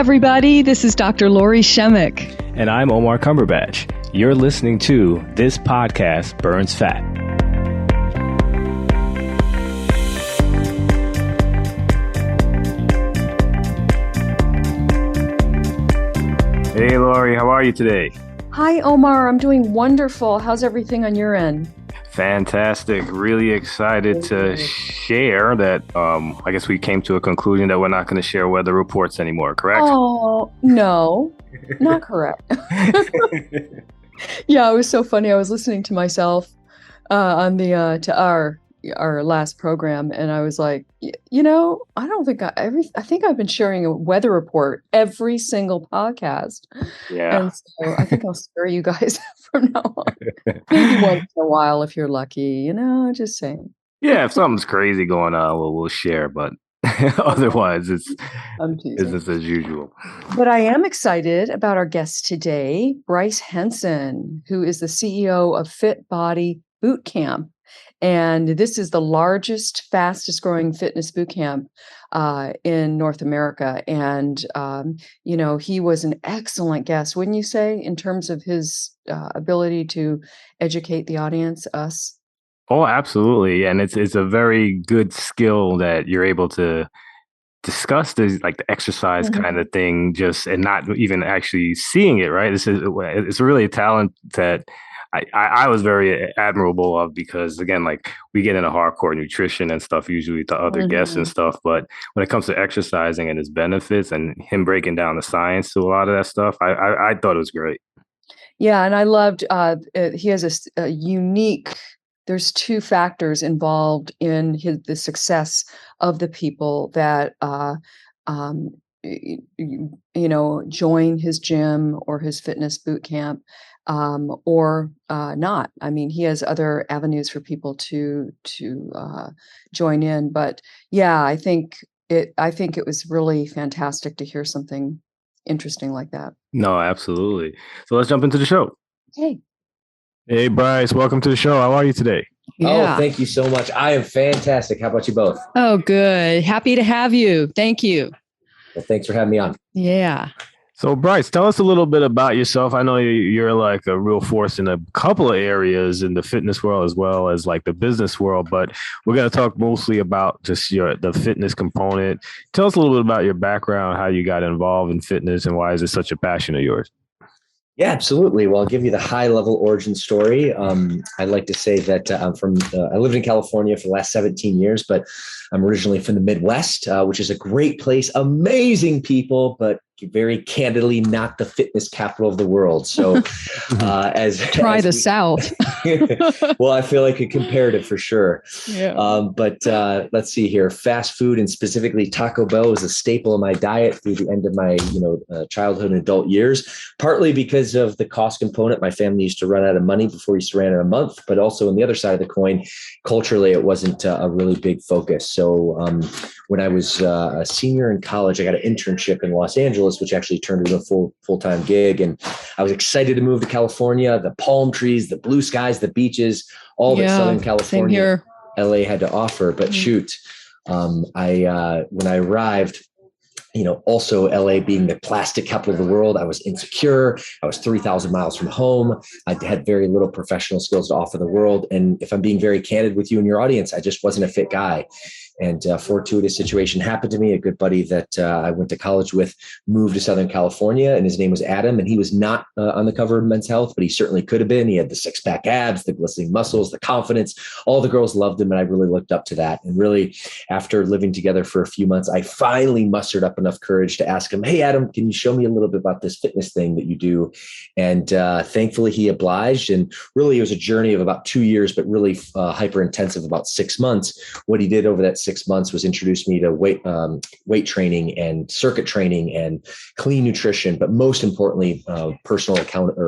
everybody. This is Dr. Lori Shemek. And I'm Omar Cumberbatch. You're listening to This Podcast Burns Fat. Hey, Lori, how are you today? Hi, Omar. I'm doing wonderful. How's everything on your end? Fantastic. Really excited to share that. I guess we came to a conclusion that we're not going to share weather reports anymore, correct? Oh, no, not correct. Yeah, it was so funny. I was listening to myself on the to our last program, and I was like, I don't think I think I've been sharing a weather report every single podcast. Yeah. And so I think I'll spare you guys from now on. Maybe once in a while if you're lucky, just saying. Yeah, if something's crazy going on, we'll share, but otherwise it's business as usual. But I am excited about our guest today, Bryce Henson, who is the CEO of Fit Body Boot Camp. And this is the largest, fastest growing fitness boot camp in North America. And, he was an excellent guest, wouldn't you say, in terms of his ability to educate the audience, us? Oh, absolutely. And it's a very good skill that you're able to discuss this, like the exercise kind of thing, and not even actually seeing it, right? It's really a talent that I was very admirable of, because again, like we get into hardcore nutrition and stuff usually to other guests and stuff, but when it comes to exercising and its benefits and him breaking down the science to a lot of that stuff, I thought it was great. Yeah, and I loved he has a unique. There's two factors involved in the success of the people that join his gym or his fitness boot camp. Or not. I mean, he has other avenues for people to join in. But yeah, I think it was really fantastic to hear something interesting like that. No, absolutely. So let's jump into the show. Hey, Bryce, welcome to the show. How are you today? Yeah. Oh, thank you so much. I am fantastic. How about you both? Oh, good. Happy to have you. Thank you. Well, thanks for having me on. Yeah. So, Bryce, tell us a little bit about yourself. I know you're like a real force in a couple of areas in the fitness world as well as like the business world, but we're going to talk mostly about just the fitness component. Tell us a little bit about your background, how you got involved in fitness, and why is it such a passion of yours? Yeah, absolutely. Well, I'll give you the high-level origin story. I'd like to say that I lived in California for the last 17 years, but I'm originally from the Midwest, which is a great place, amazing people, but very candidly not the fitness capital of the world. So the South. Well, I feel like a comparative for sure. Yeah. But let's see here. Fast food, and specifically Taco Bell, was a staple of my diet through the end of my childhood and adult years, partly because of the cost component. My family used to run out of money before we used to run out of a month, but also on the other side of the coin, culturally, it wasn't a really big focus. So when I was a senior in college, I got an internship in Los Angeles, which actually turned into a full-time gig. And I was excited to move to California, the palm trees, the blue skies, the beaches, all that Southern California, LA had to offer. But when I arrived, also LA being the plastic capital of the world, I was insecure. I was 3,000 miles from home. I had very little professional skills to offer the world. And if I'm being very candid with you and your audience, I just wasn't a fit guy. And a fortuitous situation happened to me. A good buddy that I went to college with moved to Southern California, and his name was Adam. And he was not on the cover of Men's Health, but he certainly could have been. He had the six-pack abs, the glistening muscles, the confidence. All the girls loved him, and I really looked up to that. And really, after living together for a few months, I finally mustered up enough courage to ask him, "Hey, Adam, can you show me a little bit about this fitness thing that you do?" And thankfully, he obliged. And really, it was a journey of about 2 years, but really hyper-intensive, about 6 months. What he did over that 6 months was introduce me to weight training and circuit training and clean nutrition, but most importantly, personal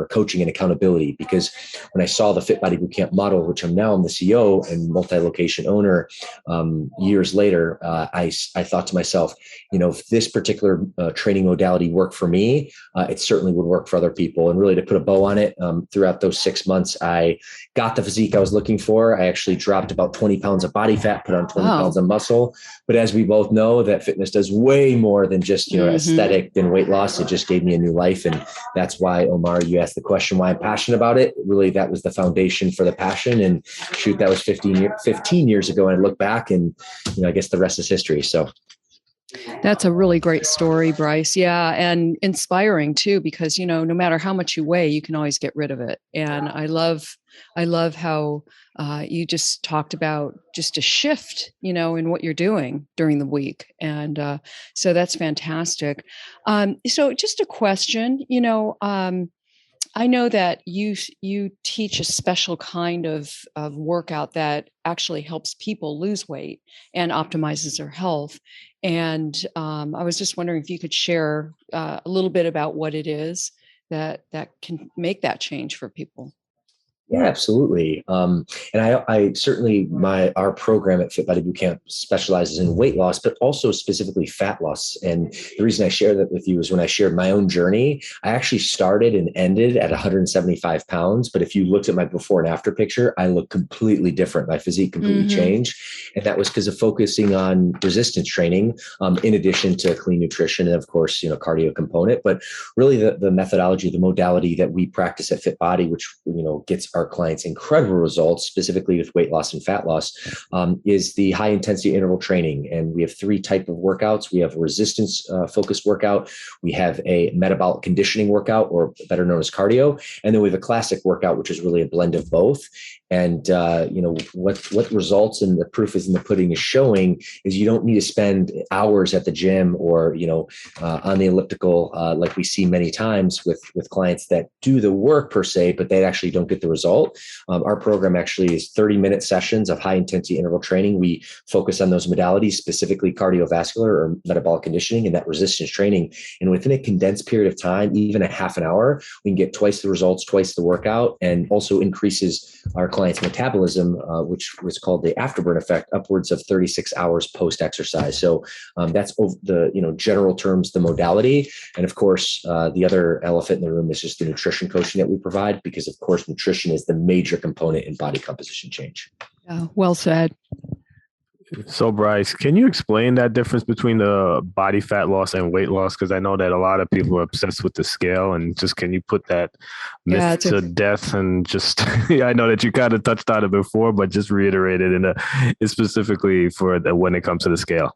coaching and accountability. Because when I saw the Fit Body Bootcamp model, which I'm the CEO and multi-location owner, years later, I thought to myself, if this particular training modality worked for me, it certainly would work for other people. And really, to put a bow on it, throughout those 6 months, I got the physique I was looking for. I actually dropped about 20 pounds of body fat, put on 20 pounds of of muscle. But as we both know, that fitness does way more than just, aesthetic and weight loss. It just gave me a new life. And that's why, Omar, you asked the question why I'm passionate about it. Really, that was the foundation for the passion. And shoot, that was 15 years ago. And I look back and, I guess the rest is history. So that's a really great story, Bryce. Yeah. And inspiring too, because, no matter how much you weigh, you can always get rid of it. And I love how you just talked about just a shift, in what you're doing during the week. And so that's fantastic. So just a question, I know that you teach a special kind of workout that actually helps people lose weight and optimizes their health. And I was just wondering if you could share a little bit about what it is that can make that change for people. Yeah, absolutely. And I certainly, our program at Fit Body Bootcamp specializes in weight loss, but also specifically fat loss. And the reason I share that with you is when I shared my own journey, I actually started and ended at 175 pounds. But if you looked at my before and after picture, I look completely different. My physique completely changed. And that was because of focusing on resistance training, in addition to clean nutrition and, of course, cardio component. But really the methodology, the modality that we practice at Fit Body, which, gets our clients incredible results, specifically with weight loss and fat loss, is the high intensity interval training. And we have 3 types of workouts. We have a resistance focused workout. We have a metabolic conditioning workout, or better known as cardio. And then we have a classic workout, which is really a blend of both. And, what results, and the proof is in the pudding, is showing is you don't need to spend hours at the gym or, on the elliptical, like we see many times with clients that do the work per se, but they actually don't get the result. Our program actually is 30-minute sessions of high intensity interval training. We focus on those modalities, specifically cardiovascular or metabolic conditioning and that resistance training. And within a condensed period of time, even a half an hour, we can get twice the results, twice the workout, and also increases our clients' metabolism, which was called the afterburn effect, upwards of 36 hours post-exercise. So that's the general terms, the modality. And of course, the other elephant in the room is just the nutrition coaching that we provide, because of course, nutrition is the major component in body composition change. Yeah, well said. So, Bryce, can you explain that difference between the body fat loss and weight loss? Because I know that a lot of people are obsessed with the scale, and just can you put that myth to death? And just, I know that you kind of touched on it before, but just reiterate it specifically for when it comes to the scale.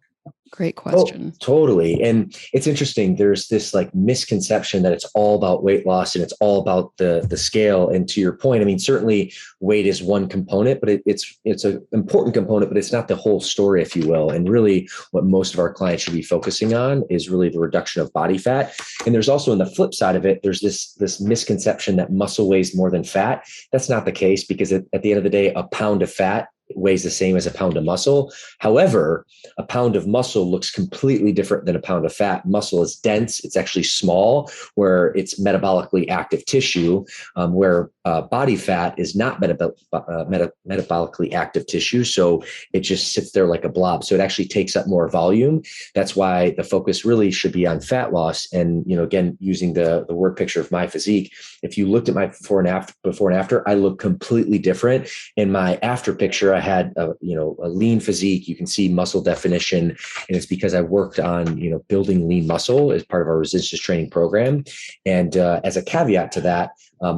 Great question. Oh, totally. And it's interesting. There's this misconception that it's all about weight loss and it's all about the scale. And to your point, I mean, certainly weight is one component, but it's an important component, but it's not the whole story, if you will. And really what most of our clients should be focusing on is really the reduction of body fat. And there's also, on the flip side of it, there's this misconception that muscle weighs more than fat. That's not the case, because at the end of the day, a pound of fat weighs the same as a pound of muscle. However, a pound of muscle looks completely different than a pound of fat. Muscle is dense. It's actually small, where it's metabolically active tissue, where body fat is not metabolically active tissue. So it just sits there like a blob. So it actually takes up more volume. That's why the focus really should be on fat loss. And, again, using the word picture of my physique, if you looked at my before and after, I look completely different. In my after picture, I had a lean physique. You can see muscle definition, and it's because I worked on building lean muscle as part of our resistance training program. And as a caveat to that,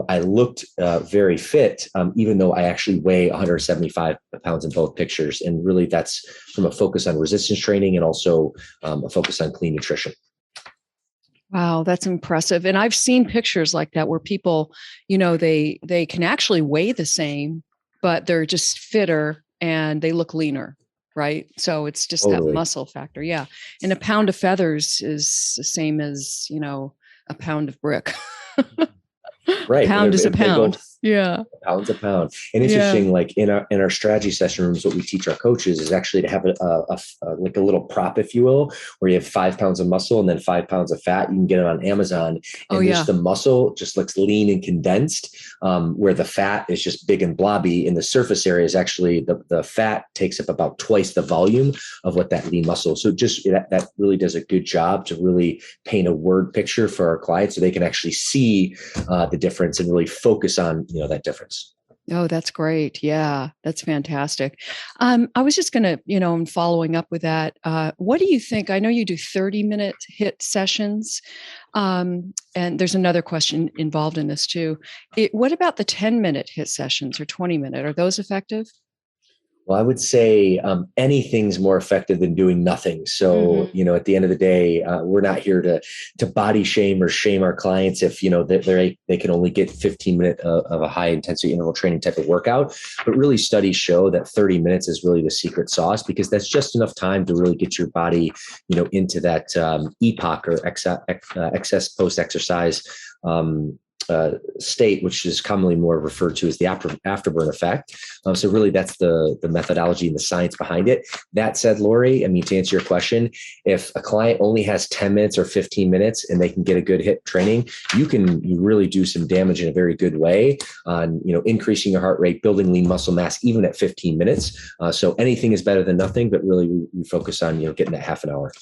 I looked very fit, even though I actually weigh 175 pounds in both pictures. And really, that's from a focus on resistance training and also a focus on clean nutrition. Wow, that's impressive. And I've seen pictures like that where people, they can actually weigh the same, but they're just fitter and they look leaner, right? So it's just Totally. that muscle factor. Yeah. And a pound of feathers is the same as, a pound of brick. Right. A pound is a pound. Yeah. A pound's a pound. And interesting, like in our strategy session rooms, what we teach our coaches is actually to have like a little prop, if you will, where you have 5 pounds of muscle and then 5 pounds of fat. You can get it on Amazon. And just the muscle just looks lean and condensed, where the fat is just big and blobby. In the surface area is actually the fat takes up about twice the volume of what that lean muscle. So just that really does a good job to really paint a word picture for our clients so they can actually see the difference and really focus on that difference. Oh, that's great. Yeah, that's fantastic. I was just going to, I'm following up with that. What do you think? I know you do 30-minute HIIT sessions. And there's another question involved in this too. What about the 10-minute HIIT sessions or 20-minute? Are those effective? Well, I would say anything's more effective than doing nothing. So, at the end of the day, we're not here to body shame or shame our clients if they can only get 15 minutes of a high intensity interval training type of workout. But really, studies show that 30 minutes is really the secret sauce, because that's just enough time to really get your body, into that EPOC or excess post exercise state, which is commonly more referred to as the afterburn effect. So really that's the methodology and the science behind it. That said, Lori, to answer your question, if a client only has 10 minutes or 15 minutes and they can get a good HIIT training, you really do some damage in a very good way on, increasing your heart rate, building lean muscle mass, even at 15 minutes. So anything is better than nothing, but really we focus on, getting that half an hour.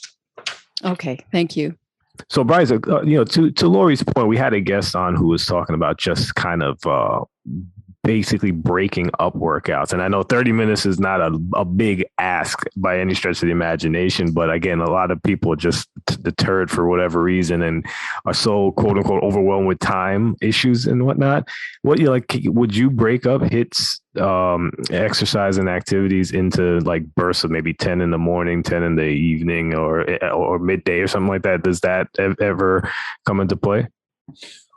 Okay. Thank you. So, Bryce, to Lori's point, we had a guest on who was talking about just kind of basically breaking up workouts. And I know 30 minutes is not a big ask by any stretch of the imagination. But again, a lot of people are just deterred for whatever reason and are so, quote unquote, overwhelmed with time issues and whatnot. Would you break up HIITs, exercise and activities into like bursts of maybe 10 in the morning, 10 in the evening, or midday or something like that? Does that ever come into play?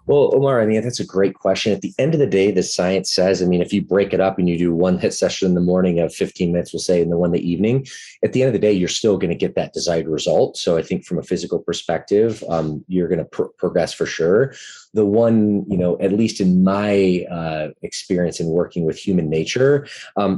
Well, Omar, that's a great question. At the end of the day, the science says, if you break it up and you do one HIIT session in the morning of 15 minutes, we'll say, and then one in the evening, at the end of the day, you're still going to get that desired result. So I think from a physical perspective, you're going to progress for sure. The one, at least in my experience in working with human nature,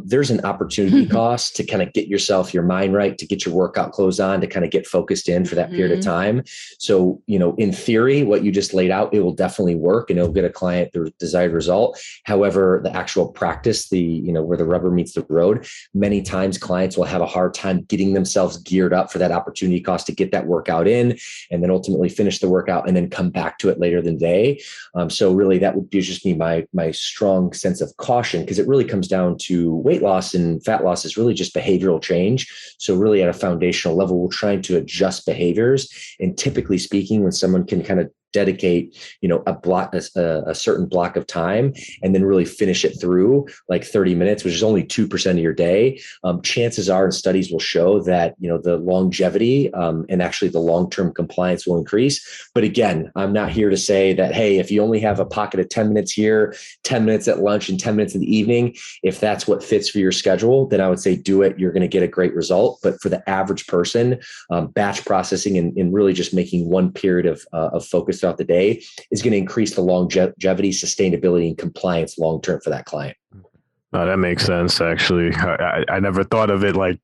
there's an opportunity cost to kind of get your mind right, to get your workout clothes on, to kind of get focused in for that period of time. So, in theory, what you just laid out, it will definitely work and it'll get a client the desired result. However, the actual practice, where the rubber meets the road, many times clients will have a hard time getting themselves geared up for that opportunity cost to get that workout in and then ultimately finish the workout and then come back to it later in the day. So really that would be just my strong sense of caution, because it really comes down to weight loss and fat loss is really just behavioral change. So really at a foundational level, we're trying to adjust behaviors. And typically speaking, when someone can kind of dedicate, a certain block of time and then really finish it through like 30 minutes, which is only 2% of your day, chances are, and studies will show that, the longevity and actually the long-term compliance will increase. But again, I'm not here to say that, hey, if you only have a pocket of 10 minutes here, 10 minutes at lunch and 10 minutes in the evening, if that's what fits for your schedule, then I would say do it. You're going to get a great result. But for the average person, batch processing and really just making one period of focus throughout the day is going to increase the longevity, sustainability, and compliance long-term for that client. Oh, that makes sense. Actually, I never thought of it like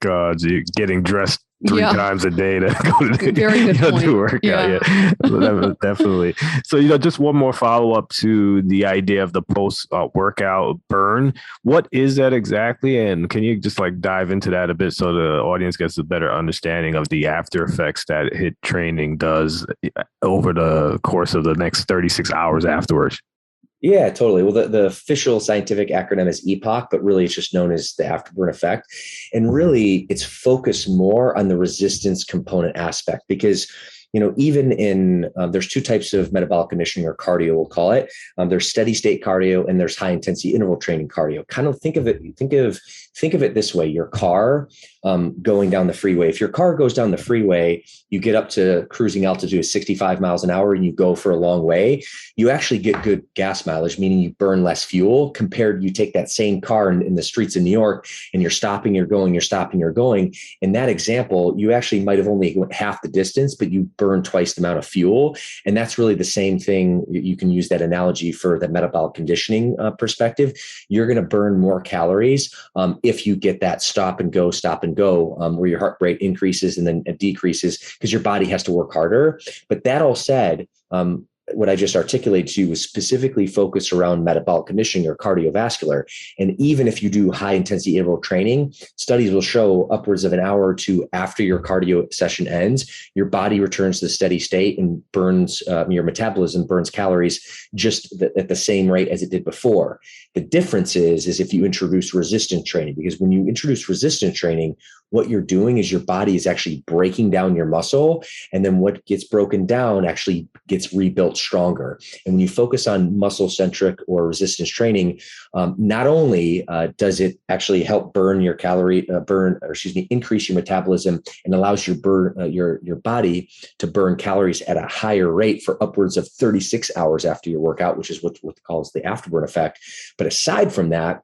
getting dressed 3 times a day to go to very good point. To work out. Yeah, definitely. So, just one more follow up to the idea of the post workout burn. What is that exactly? And can you just like dive into that a bit so the audience gets a better understanding of the after effects that HIIT training does over the course of the next 36 hours afterwards? Yeah, totally. Well, the official scientific acronym is EPOC, but really it's just known as the afterburn effect. And really it's focused more on the resistance component aspect because, even in, there's 2 types of metabolic conditioning or cardio, we'll call it. There's steady state cardio and there's high intensity interval training cardio. Kind of think of it this way. Your car going down the freeway. If your car goes down the freeway, you get up to cruising altitude of 65 miles an hour and you go for a long way, you actually get good gas mileage, meaning you burn less fuel compared you take that same car in the streets of New York and you're stopping, you're going, you're stopping, you're going. In that example, you actually might have only went half the distance, but you burn twice the amount of fuel. And that's really the same thing. You can use that analogy for the metabolic conditioning perspective. You're going to burn more calories if you get that stop and go, where your heart rate increases and then it decreases because your body has to work harder. But that all said, what I just articulated to you was specifically focused around metabolic conditioning or cardiovascular. And even if you do high intensity interval training, studies will show upwards of an hour or two after your cardio session ends, your body returns to the steady state and burns, your metabolism burns calories just at the same rate as it did before. The difference is if you introduce resistance training, because when you introduce resistance training, what you're doing is your body is actually breaking down your muscle. And then what gets broken down actually gets rebuilt stronger. And when you focus on muscle centric or resistance training, not only does it actually help burn your increase your metabolism and allows your body to burn calories at a higher rate for upwards of 36 hours after your workout, which is what calls the afterburn effect. But aside from that,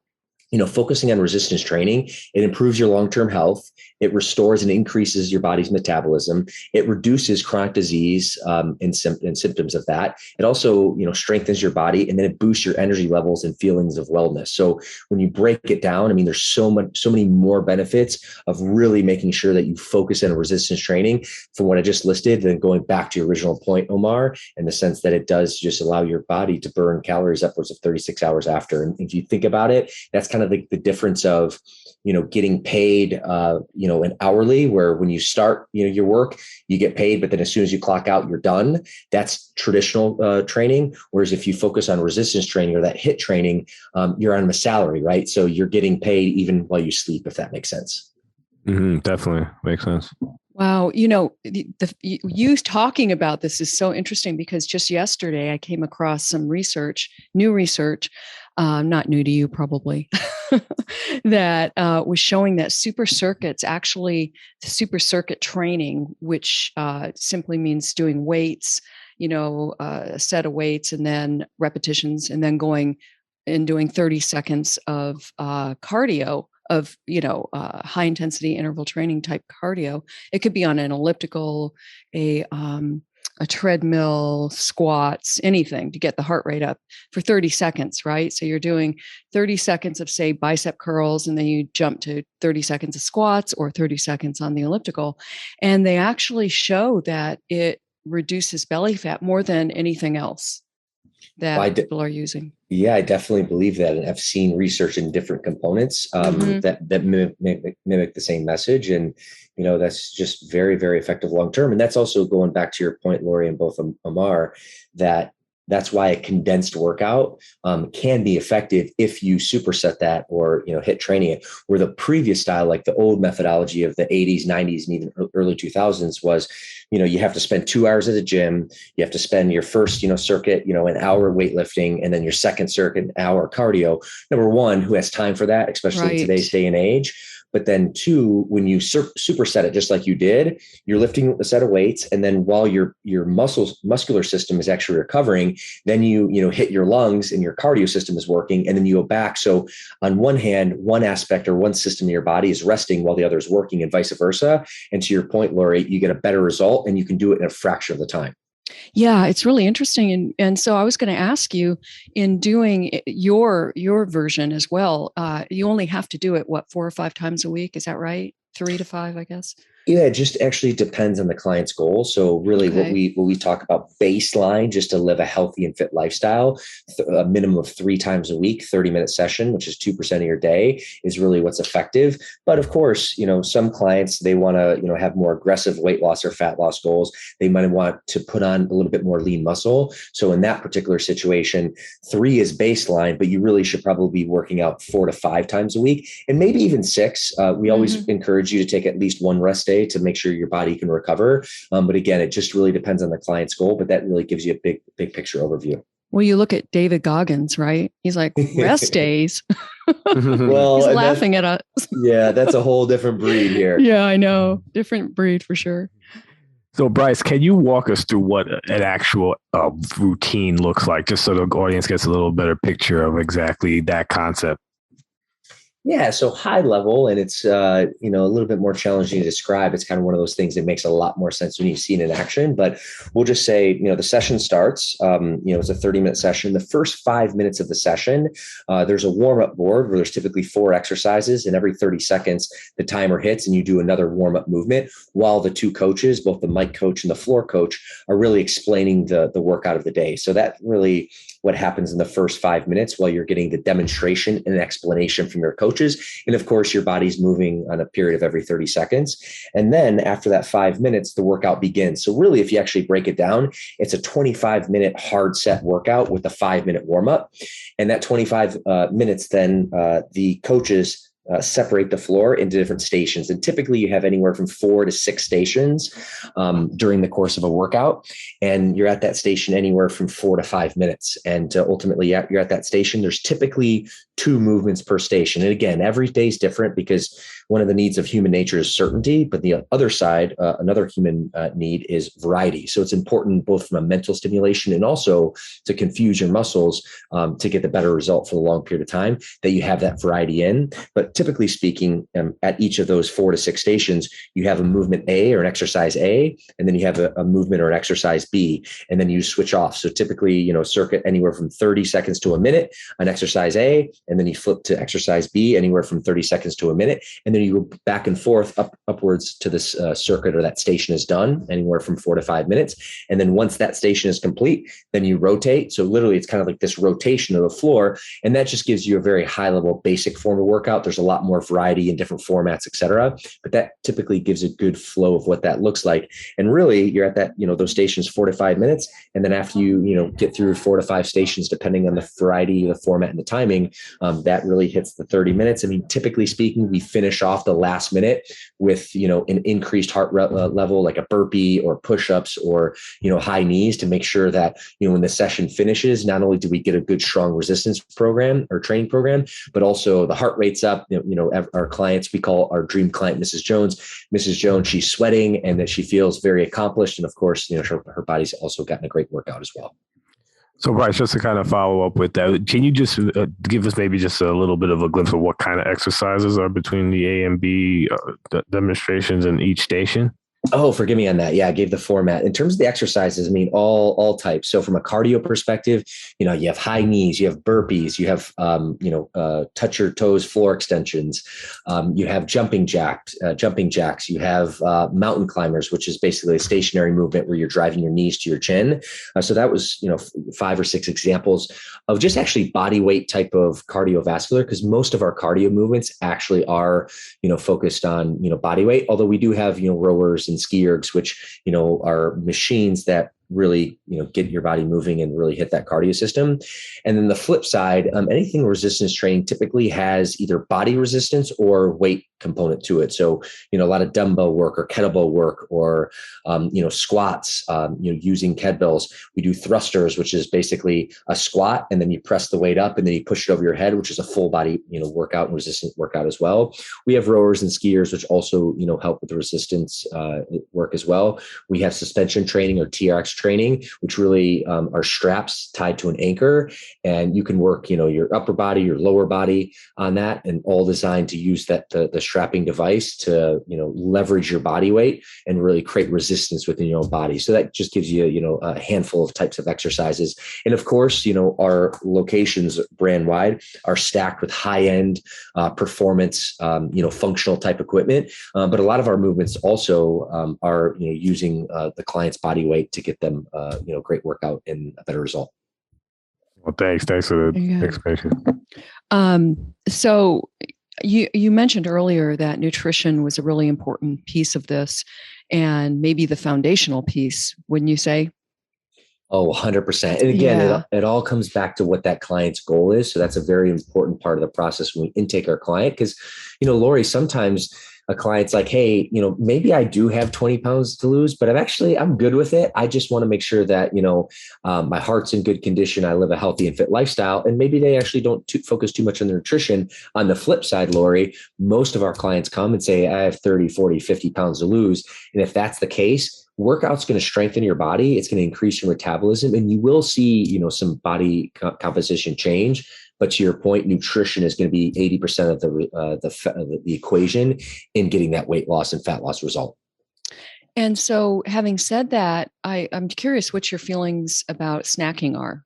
focusing on resistance training, it improves your long-term health. It restores and increases your body's metabolism. It reduces chronic disease and symptoms of that. It also, strengthens your body, and then it boosts your energy levels and feelings of wellness. So when you break it down, there's so many more benefits of really making sure that you focus on resistance training from what I just listed, then going back to your original point, Omar, in the sense that it does just allow your body to burn calories upwards of 36 hours after. And if you think about it, that's kind of the difference of, getting paid, an hourly, where when you start, your work, you get paid, but then as soon as you clock out, you're done. That's traditional training. Whereas if you focus on resistance training or that HIIT training, you're on a salary, right? So you're getting paid even while you sleep, if that makes sense. Mm-hmm, definitely makes sense. Wow. You talking about this is so interesting, because just yesterday I came across some new research, not new to you probably, that was showing that super circuits, actually the super circuit training, which simply means doing weights, a set of weights and then repetitions, and then going and doing 30 seconds of cardio of, high intensity interval training type cardio. It could be on an elliptical, a treadmill, squats, anything to get the heart rate up for 30 seconds, right? So you're doing 30 seconds of, say, bicep curls, and then you jump to 30 seconds of squats or 30 seconds on the elliptical. And they actually show that it reduces belly fat more than anything else that people are using. Yeah, I definitely believe that. And I've seen research in different components that mimic the same message. And, that's just very, very effective long-term. And that's also going back to your point, Lori, and both Amar, that's why a condensed workout can be effective if you superset that or, HIIT training it. Where the previous style, like the old methodology of the 80s, 90s, and even early 2000s was, you have to spend 2 hours at the gym. You have to spend your first, circuit, an hour weightlifting, and then your second circuit, an hour cardio. Number one, who has time for that, especially in today's day and age? But then two, when you superset it, just like you did, you're lifting a set of weights. And then while your muscular system is actually recovering, then you hit your lungs and your cardio system is working, and then you go back. So on one hand, one aspect or one system of your body is resting while the other is working, and vice versa. And to your point, Lori, you get a better result, and you can do it in a fraction of the time. Yeah, it's really interesting. And so I was going to ask you, in doing your version as well, you only have to do it, 4 or 5 times a week? Is that right? 3 to 5, I guess. Yeah, it just actually depends on the client's goal. So really what we talk about baseline, just to live a healthy and fit lifestyle, a minimum of 3 times a week, 30-minute session, which is 2% of your day, is really what's effective. But of course, some clients, they want to, have more aggressive weight loss or fat loss goals. They might want to put on a little bit more lean muscle. So in that particular situation, 3 is baseline, but you really should probably be working out 4 to 5 times a week, and maybe even 6. We always encourage you to take at least 1 rest day to make sure your body can recover. But again, it just really depends on the client's goal, but that really gives you a big picture overview. Well, you look at David Goggins, right? He's like, rest days. Well, he's laughing at us. Yeah, that's a whole different breed here. Yeah, I know. Different breed for sure. So, Bryce, can you walk us through what an actual routine looks like, just so the audience gets a little better picture of exactly that concept? Yeah, so high level, and it's a little bit more challenging to describe. It's kind of one of those things that makes a lot more sense when you see it in action. But we'll just say, the session starts. It's a 30-minute session. The first 5 minutes of the session, there's a warm-up board where there's typically 4 exercises, and every 30 seconds the timer hits, and you do another warm-up movement while the two coaches, both the mic coach and the floor coach, are really explaining the workout of the day. So that really what happens in the first 5 minutes while you're getting the demonstration and explanation from your coaches. And of course, your body's moving on a period of every 30 seconds. And then after that 5 minutes, the workout begins. So really, if you actually break it down, it's a 25-minute hard set workout with a 5-minute warm up. And that 25 minutes, then the coaches separate the floor into different stations. And typically you have anywhere from 4 to 6 stations during the course of a workout. And you're at that station anywhere from 4 to 5 minutes. And ultimately you're at that station. There's typically 2 movements per station. And again, every day is different because one of the needs of human nature is certainty, but the other side, another human need is variety. So it's important both from a mental stimulation and also to confuse your muscles to get the better result for a long period of time, that you have that variety in. But typically speaking, at each of those 4 to 6 stations, you have a movement A or an exercise A, and then you have a movement or an exercise B, and then you switch off. So typically, circuit anywhere from 30 seconds to a minute, an exercise A, and then you flip to exercise B anywhere from 30 seconds to a minute. And then you go back and forth upwards to this circuit or that station is done anywhere from 4 to 5 minutes. And then once that station is complete, then you rotate. So literally it's kind of like this rotation of the floor. And that just gives you a very high level basic form of workout. There's a lot more variety in different formats, et cetera. But that typically gives a good flow of what that looks like. And really you're at that, those stations 4 to 5 minutes. And then after you, get through 4 to 5 stations, depending on the variety, the format and the timing, that really hits the 30 minutes. I mean, typically speaking, we finish off the last minute with, an increased heart level, like a burpee or push-ups or, high knees to make sure that, when the session finishes, not only do we get a good, strong resistance program or training program, but also the heart rate's up. Our clients, we call our dream client, Mrs. Jones. Mrs. Jones, she's sweating and that she feels very accomplished. And of course, her body's also gotten a great workout as well. So, Bryce, just to kind of follow up with that, can you just give us maybe just a little bit of a glimpse of what kind of exercises are between the A and B demonstrations in each station? Oh, forgive me on that. Yeah, I gave the format. In terms of the exercises, I mean, all types. So from a cardio perspective, you have high knees, you have burpees, you have, touch your toes, floor extensions. You have jumping jacks, you have mountain climbers, which is basically a stationary movement where you're driving your knees to your chin. So that was, 5 or 6 examples of just actually body weight type of cardiovascular, because most of our cardio movements actually are, focused on, body weight, although we do have, rowers and ski ergs, which, are machines that really, get your body moving and really hit that cardio system. And then the flip side, anything resistance training typically has either body resistance or weight component to it. So, a lot of dumbbell work or kettlebell work or, squats, using kettlebells. We do thrusters, which is basically a squat and then you press the weight up and then you push it over your head, which is a full body, workout and resistance workout as well. We have rowers and skiers, which also, help with the resistance work as well. We have suspension training or TRX training, which really are straps tied to an anchor, and you can work, your upper body, your lower body on that, and all designed to use that the strapping device to, leverage your body weight and really create resistance within your own body. So that just gives you, a handful of types of exercises. And of course, our locations brand wide are stacked with high end performance, functional type equipment. But a lot of our movements also are, using the client's body weight to get them, great workout and a better result. Well, thanks for the explanation. So you mentioned earlier that nutrition was a really important piece of this and maybe the foundational piece, wouldn't you say? Oh, 100%. And again, it all comes back to what that client's goal is. So that's a very important part of the process when we intake our client. Because, Lori, sometimes a client's like, hey, maybe I do have 20 pounds to lose, but I'm good with it. I just want to make sure that, my heart's in good condition. I live a healthy and fit lifestyle. And maybe they actually don't focus too much on their nutrition. On the flip side, Lori, most of our clients come and say, I have 30, 40, 50 pounds to lose. And if that's the case, workout's going to strengthen your body. It's going to increase your metabolism and you will see, some body composition change. But to your point, nutrition is going to be 80% of the equation in getting that weight loss and fat loss result. And so having said that, I'm curious what your feelings about snacking are.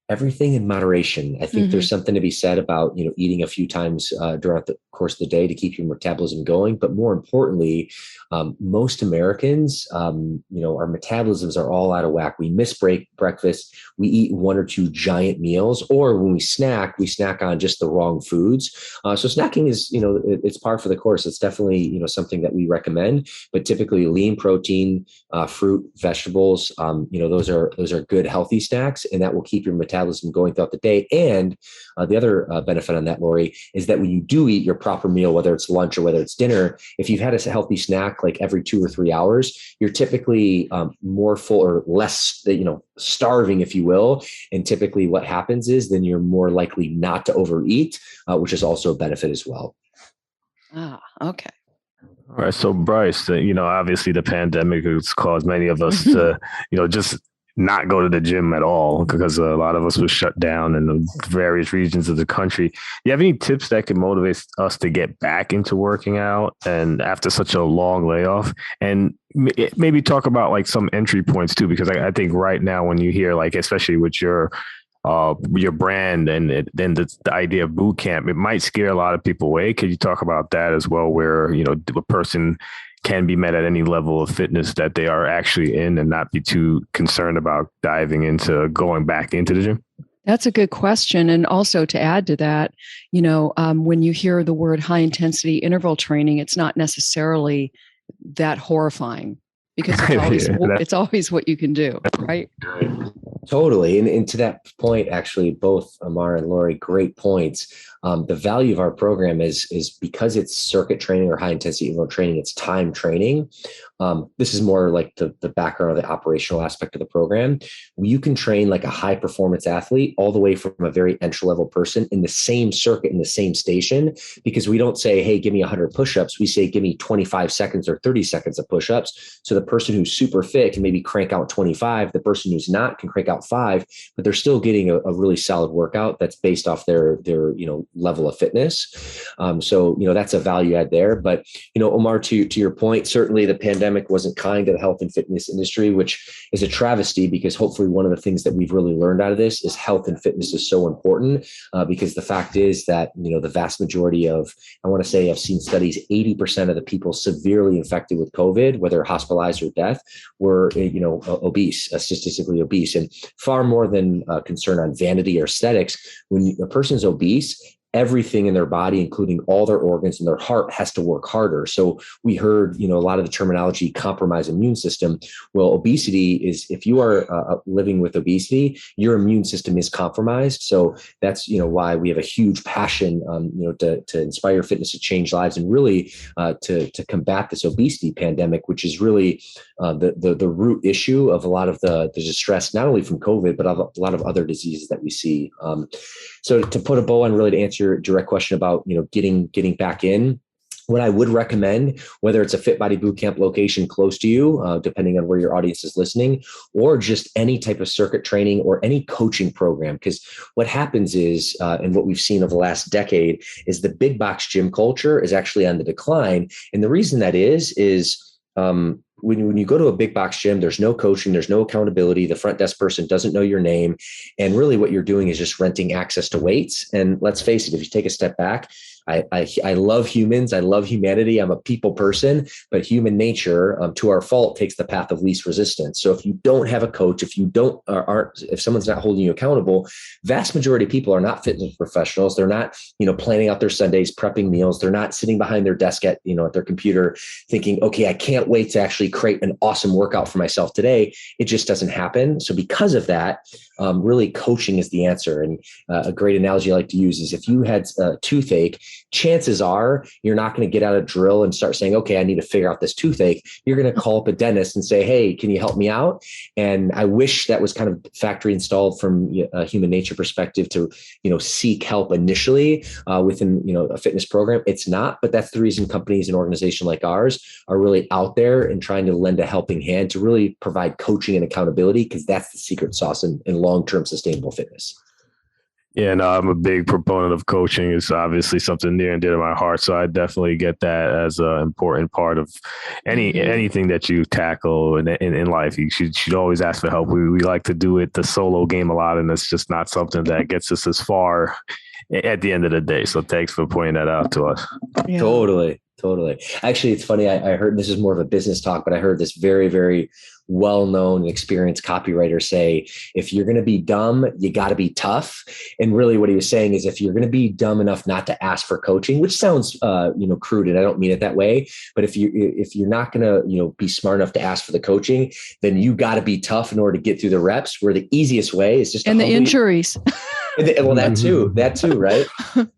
Everything in moderation. I think there's something to be said about, eating a few times throughout the course of the day to keep your metabolism going. But more importantly, most Americans, our metabolisms are all out of whack. We miss breakfast. We eat one or two giant meals, or when we snack on just the wrong foods. So snacking is, it's par for the course. It's definitely, something that we recommend. But typically, lean protein, fruit, vegetables, those are good, healthy snacks, and that will keep your metabolism going throughout the day. And the other benefit on that, Lori, is that when you do eat your proper meal, whether it's lunch or whether it's dinner, if you've had a healthy snack like every 2 or 3 hours, you're typically more full or less, starving, if you will. And typically what happens is then you're more likely not to overeat, which is also a benefit as well. Ah, okay. All right. So Bryce, obviously the pandemic has caused many of us to, just not go to the gym at all because a lot of us were shut down in the various regions of the country. Do you have any tips that can motivate us to get back into working out and after such a long layoff? And maybe talk about like some entry points too, because I think right now when you hear like, especially with your brand and then the idea of boot camp, it might scare a lot of people away. Could you talk about that as well, where, a person can be met at any level of fitness that they are actually in and not be too concerned about diving into going back into the gym? That's a good question. And also to add to that, when you hear the word high intensity interval training, it's not necessarily that horrifying because it's always what you can do, right? Totally. And to that point, actually, both Amar and Lori, great points. The value of our program is because it's circuit training or high intensity interval training, it's time training. This is more like the background of the operational aspect of the program. You can train like a high performance athlete all the way from a very entry level person in the same circuit, in the same station, because we don't say, hey, give me 100 push-ups. We say, give me 25 seconds or 30 seconds of push-ups. So the person who's super fit can maybe crank out 25. The person who's not can crank out 5, but they're still getting a really solid workout that's based off their level of fitness. So that's a value add there. But Omar, to your point, certainly the pandemic wasn't kind to the health and fitness industry, which is a travesty because hopefully one of the things that we've really learned out of this is health and fitness is so important because the fact is that the vast majority of, I want to say I've seen studies, 80% of the people severely infected with COVID, whether hospitalized or death, were obese, statistically obese, and far more than concern on vanity or aesthetics. When a person's obese, everything in their body, including all their organs and their heart, has to work harder. So we heard, a lot of the terminology, compromised immune system. Well, obesity is, if you are living with obesity, your immune system is compromised. So that's, why we have a huge passion, to inspire fitness to change lives and really to combat this obesity pandemic, which is really the root issue of a lot of the distress, not only from COVID, but a lot of other diseases that we see. So to put a bow on, really to answer your direct question about, getting back in, what I would recommend, whether it's a Fit Body Bootcamp location close to you, depending on where your audience is listening, or just any type of circuit training or any coaching program. Because what happens is, and what we've seen over the last decade, is the big box gym culture is actually on the decline. And the reason that is when you go to a big box gym, there's no coaching, there's no accountability. The front desk person doesn't know your name. And really what you're doing is just renting access to weights. And let's face it, if you take a step back, I love humans. I love humanity. I'm a people person, but human nature, to our fault, takes the path of least resistance. So if you don't have a coach, if someone's not holding you accountable, vast majority of people are not fitness professionals. They're not, planning out their Sundays, prepping meals. They're not sitting behind their desk at their computer thinking, okay, I can't wait to actually create an awesome workout for myself today. It just doesn't happen. So because of that, really coaching is the answer. And a great analogy I like to use is if you had a toothache, chances are you're not going to get out a drill and start saying, okay, I need to figure out this toothache. You're going to call up a dentist and say, hey, can you help me out? And I wish that was kind of factory installed from a human nature perspective to, seek help initially within, a fitness program. It's not, but that's the reason companies and organizations like ours are really out there and trying to lend a helping hand to really provide coaching and accountability, because that's the secret sauce in long-term sustainable fitness. Yeah, no, I'm a big proponent of coaching. It's obviously something near and dear to my heart. So I definitely get that as an important part of anything that you tackle in life. You should always ask for help. We like to do it the solo game a lot, and it's just not something that gets us as far at the end of the day. So thanks for pointing that out to us. Yeah. Totally. Actually, it's funny. I heard, this is more of a business talk, but I heard this very, very well-known and experienced copywriter say, if you're going to be dumb, you got to be tough. And really what he was saying is, if you're going to be dumb enough not to ask for coaching, which sounds, crude, and I don't mean it that way, but if you're not going to, be smart enough to ask for the coaching, then you got to be tough in order to get through the reps, where the easiest way is just and the injuries. Well, that too, right?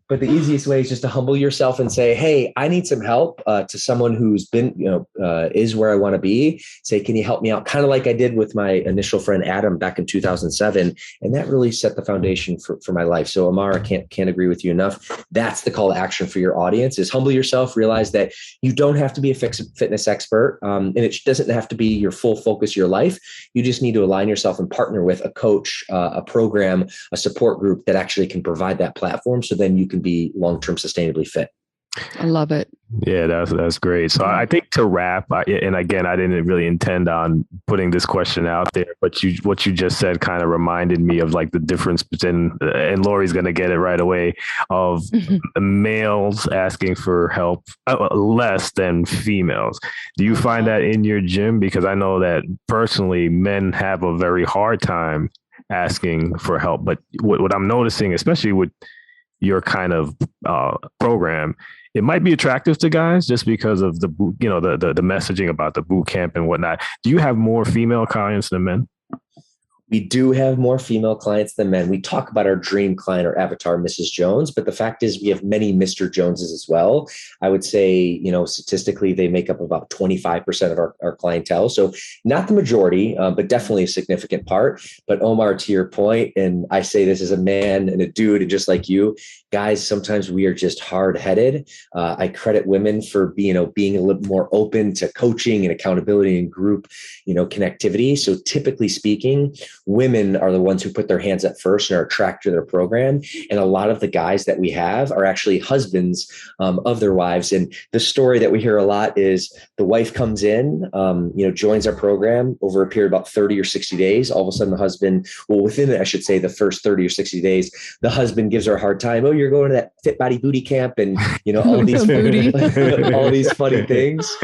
But the easiest way is just to humble yourself and say, hey, I need some help, to someone who's been, is where I want to be. Say, can you help me out? Kind of like I did with my initial friend, Adam, back in 2007. And that really set the foundation for my life. So Amar, I can't agree with you enough. That's the call to action for your audience, is humble yourself, realize that you don't have to be a fitness expert. And it doesn't have to be your full focus of your life. You just need to align yourself and partner with a coach, a program, a support group that actually can provide that platform. So then you can be long-term sustainably fit. I love it. Yeah, that's great. So I think to wrap, and again, I didn't really intend on putting this question out there, but what you just said kind of reminded me of like the difference between, and Lori's going to get it right away, of males asking for help less than females. Do you find that in your gym? Because I know that personally, men have a very hard time asking for help. But what I'm noticing, especially with your kind of program, it might be attractive to guys just because of the messaging about the boot camp and whatnot. Do you have more female clients than men? We do have more female clients than men. We talk about our dream client or avatar, Mrs. Jones, but the fact is we have many Mr. Joneses as well. I would say, statistically, they make up about 25% of our clientele. So not the majority, but definitely a significant part. But Omar, to your point, and I say this as a man and a dude, and just like you, guys, sometimes we are just hard-headed. I credit women for being a little more open to coaching and accountability and group, connectivity. So typically speaking, women are the ones who put their hands up first and are attracted to their program. And a lot of the guys that we have are actually husbands of their wives. And the story that we hear a lot is the wife comes in, joins our program over a period of about 30 or 60 days. All of a sudden the husband, within it, I should say the first 30 or 60 days, the husband gives her a hard time. Oh, you're going to that Fit Body Booty Camp and, all these, all these funny things.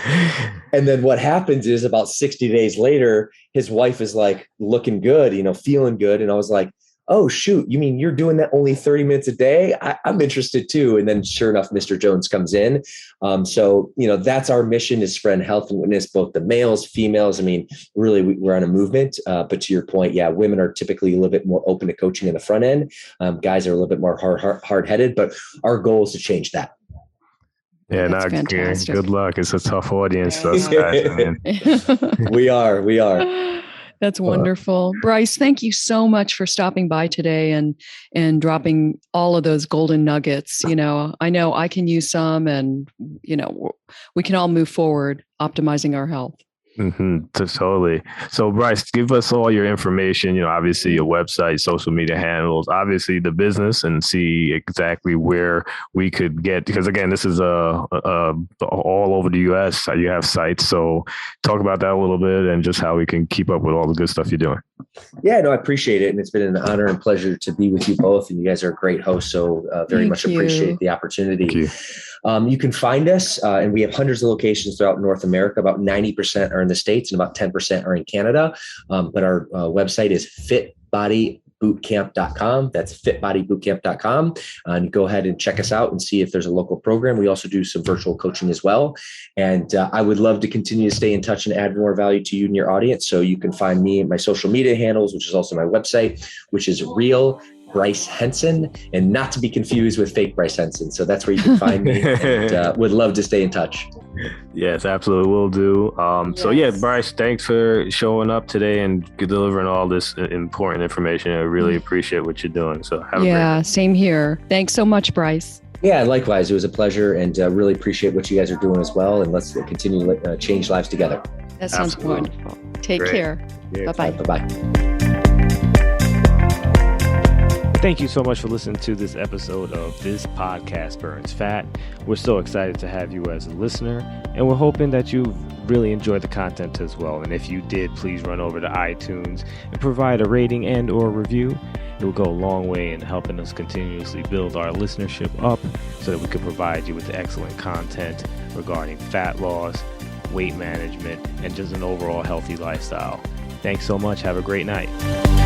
And then what happens is about 60 days later, his wife is like looking good, feeling good. And I was like, oh, shoot, you mean you're doing that only 30 minutes a day? I'm interested too. And then sure enough, Mr. Jones comes in. So, that's our mission, is spread health and wellness, both the males, females. I mean, really, we're on a movement. But to your point, yeah, women are typically a little bit more open to coaching in the front end. Guys are a little bit more hard-headed, but our goal is to change that. Yeah, good luck. It's a tough audience. Those guys, man. We are. That's wonderful. Bryce, thank you so much for stopping by today and dropping all of those golden nuggets. I know I can use some, and, we can all move forward optimizing our health. Totally. So Bryce, give us all your information, obviously your website, social media handles, obviously the business, and see exactly where we could get, because again, this is all over the US. You have sites. So talk about that a little bit and just how we can keep up with all the good stuff you're doing. Yeah, no, I appreciate it. And it's been an honor and pleasure to be with you both. And you guys are great hosts. So very much appreciate the opportunity. Thank you. You can find us, and we have hundreds of locations throughout North America. About 90% are in the States and about 10% are in Canada. But our website is fitbodybootcamp.com. That's fitbodybootcamp.com. And go ahead and check us out and see if there's a local program. We also do some virtual coaching as well. And I would love to continue to stay in touch and add more value to you and your audience. So you can find me at my social media handles, which is also my website, which is Real Bryce Henson, and not to be confused with fake Bryce Henson. So that's where you can find me, and would love to stay in touch. Yes, absolutely. Will do. So yeah, Bryce, thanks for showing up today and delivering all this important information. I really appreciate what you're doing. So have a great day. Same here. Thanks so much, Bryce. Yeah, likewise. It was a pleasure, and really appreciate what you guys are doing as well. And let's continue to change lives together. That sounds wonderful. Take care. Yeah. Bye-bye. Bye-bye. Thank you so much for listening to this episode of This Podcast Burns Fat. We're so excited to have you as a listener, and we're hoping that you really enjoyed the content as well. And if you did, please run over to iTunes and provide a rating and or review. It will go a long way in helping us continuously build our listenership up so that we can provide you with excellent content regarding fat loss, weight management, and just an overall healthy lifestyle. Thanks so much. Have a great night.